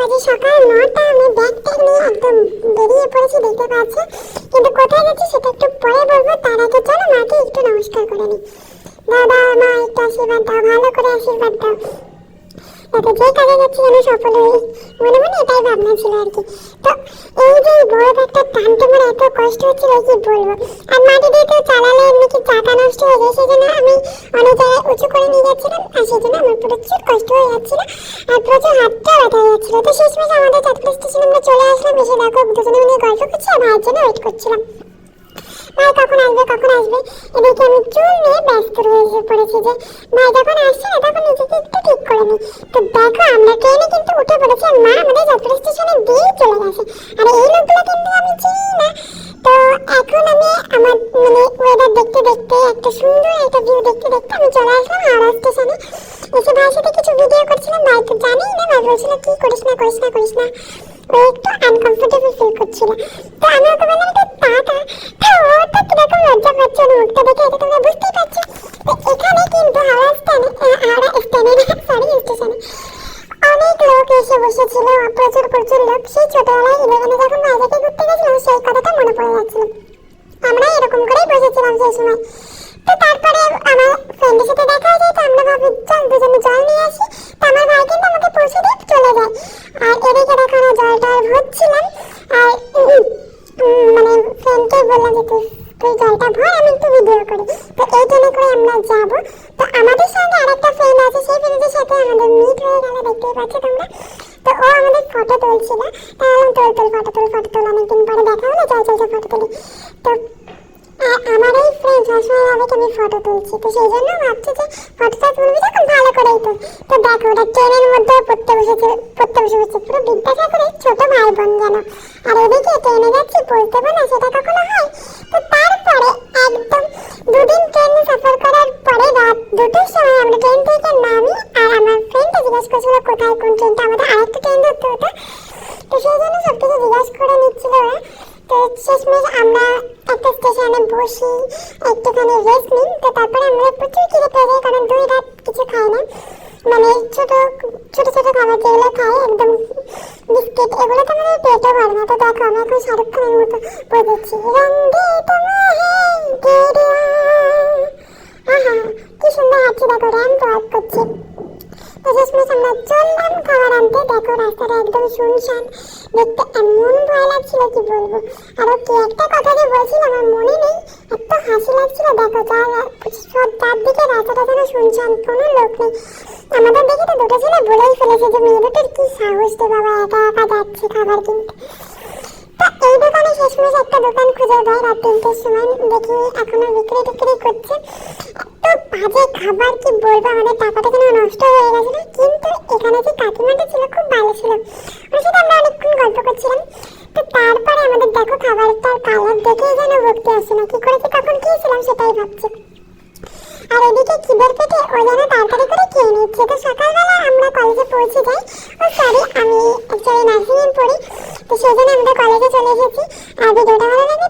বাজে সকাল 9টা। আমি ব্যাগটা নিয়ে একদম বেরিয়ে পড়েছি, দেখতে পাচ্ছ। কিন্তু কোথায় যাচ্ছি সেটা একটু পরে বলবো। তার আগে চলো মাকে একটু নমস্কার করে নিই। দাদা মা একটু আশীর্বাদ দাও, ভালো করে আশীর্বাদ দাও, যাতে যে কাজে যাচ্ছি যেন সফল হই। মনে মনে এটাই ভাবনা ছিল আর কি। তো এই যে বড় ব্যাগটা টানতে আমার এত কষ্ট হচ্ছিল কি বলবো। আর মাটি দিয়ে তো চালালে এমনি কি চাকা নষ্ট হয়ে যায়, সেজন্য আমি অনেক জায়গায় উঁচু করে নিয়ে যাচ্ছিলাম, আর সেজন্য আমার প্রচুর কষ্ট হয়ে যাচ্ছিল আর প্রচুর হাতটা ব্যথা হয়ে যাচ্ছিল। তো শেষমেশ আমাদের চাঁদপুর স্টেশনে আমরা চলে আসলাম। এসে দেখো দুজনে মিলে গল্প করছি আর ভাইয়ের জন্য ওয়েট করছিলাম। ভাই কখন আসবে কখন আসবে, এদিকে আমি চুল নিয়ে ব্যস্ত হয়ে পড়েছি যে ভাই যখন আসছে না তখন নিজেকে একটু ঠিক করে নিই। তো দেখো আমরা ট্রেনে কিন্তু উঠে পড়েছি আর মা আমাদের যাত্রা স্টেশনে দিয়ে চলে গেছে। আর এই লোকগুলো কিন্তু আমি চিনি না। তো এখন আমি আমার ওয়েদার দেখতে দেখতে একটা সুন্দর একটা ভিউ দেখতে দেখতে আমি চলে আসলাম হাওড়া স্টেশনে। এসে ভাইয়ের সাথে কিছু ভিডিও করছিলাম। ভাই তো জানেই না, ভাই বলছিল কি করিস না করিস না করিস না, ও একটু আনকমফোর্টেবল ফিল করছিল। তো আমি ওকে বললাম একটু তাড়াতাড়ি। তো ও তো কিরকম লজ্জা পাচ্ছে ওর মুখটা দেখে, এটা তোমরা বুঝতেই পারছো। তো এখানে কিন্তু হাওড়া স্টেশনে অনেক লোক এসে বসেছিল, প্রচুর প্রচুর লোক। সেই ছোটবেলায় 11-এ যখন বাইরে ঘুরতে গেছিলাম সেই কথাটা মনে পড়ে যাচ্ছিল। আমরা এরকম করেই বসেছিলাম সেই সময়। তো তারপরে আমার ফ্রেন্ডের সাথে দেখা হয়ে যায়। তো আমরা ভাবি চল দুজনে জল নিয়ে আসি। তো আমার ভাই কিন্তু আমাকে পৌঁছে দিয়ে চলে যায়। আর এদিকে দেখো না জলটা ভরছিলাম। আর মানে ফ্রেন্ডকে বললাম যে তুই জলটা ভর, আমি একটু ভিডিও করি। তো এই ট্রেনে করে আমরা যাবো। তো আমাদের সঙ্গে আরেকটা ফ্রেন্ড আছে, সেই ফ্রেন্ডের সাথে আমাদের মিট হয়ে গেল, দেখতেই পাচ্ছ তোমরা। তো ও আমাদের ফটো তুলছিল। তাহলে ফটো তোল অনেকদিন পরে দেখা হলো, চল ফটো তুলি। তো আমার এই ফ্রেন্ড সবসময় ভাবে আমি ফটো তুলছি, তো সেই জন্য ভাবছি যে ফটোটা তুলবি যখন ভালো করেই তুল। তো দেখো ওটা ট্রেনের মধ্যে পড়তে বসেছে পুরো বিদ্যাসাগরের ছোট ভাই বোন যেন। আর এদিকে ট্রেনে যাচ্ছি বলতে না সেটা কখনো হয়। তো তারপরে একদম 2 দিন ট্রেনে সফর করার পরে রাত 2টোর সময় আমরা ট্রেন থেকে নামি। আর আমার ফ্রেন্ডটা জিজ্ঞাসা করছিল কোথায় কোন ট্রেনটা, আমাদের আরেকটা ট্রেন ধরতে হতো। তো সেই জন্য সব কিছু জিজ্ঞাসা করে নিচ্ছিল ওরা। তো শেষমেশ আমরা একটা স্টেশনে বসি, একটুখানি রেস্ট নিই। তো তারপরে আমরা প্রচুর খিদে পেয়ে যাই, কারণ 2 রাত কিছু খাই না। মানে ছোট খাবার যেগুলো খাই একদম বিস্কিট, এগুলো তো আমাদের পেটে ভরে না। তো দেখো আমি এখন শাহরুখ খানের মতো বলেছি রঙ্গে আহা কি সুন্দর হাঁটছি, দেখো র্যাম্প ওয়াক করছি। তো শেষমেশ আমরা চললাম খাবার আনতে। দেখো রাস্তাটা একদম শুনশান, দেখতে এমন ভয় লাগছিল কি বলবো। আরো কি একটা কথা যে বলছিল আমার মনে নেই, এত হাসি লাগছিল। দেখো চারদিকে রাস্তাটা যেন শুনশান, কোনো লোক নেই। আমাদের দেখে তো দুটো ছেলে বলেই ফেলেছে যে মেয়ে দুটোর কি সাহস রে বাবা, একা একা যাচ্ছে খাবার কিনতে। তো এই দোকানে শেষমেশ একটা দোকান খুঁজে দেয় রাত 3টের সময়, দেখি এখনো বিক্রি টিক্রি করছে। এত বাজে খাবার কি বলবো, আমাদের টাকাটা যেন নষ্ট হয়ে গেছিল। কিন্তু এখানে যে কাকিমাটা ছিল খুব ভালো ছিল, ওর সাথে আমরা অনেকক্ষণ গল্প করছিলাম। তো তারপরে আমাদের দেখো খাবারটার কালার দেখেই যেন ভক্তি আসছে না, কি করেছি কখন খেয়েছিলাম সেটাই ভাবছি। আর এদিকে খিদের পেটে ও যেন তাড়াতাড়ি করে খেয়ে নিচ্ছে। তো সকালবেলা আমরা কলেজে পৌঁছে যাই। আমি অ্যাকচুয়ালি নার্সিংয়ে পড়ি, তো সেই জন্য আমরা কলেজে চলে এসেছি। আর ভিডিওটা ভালো লাগে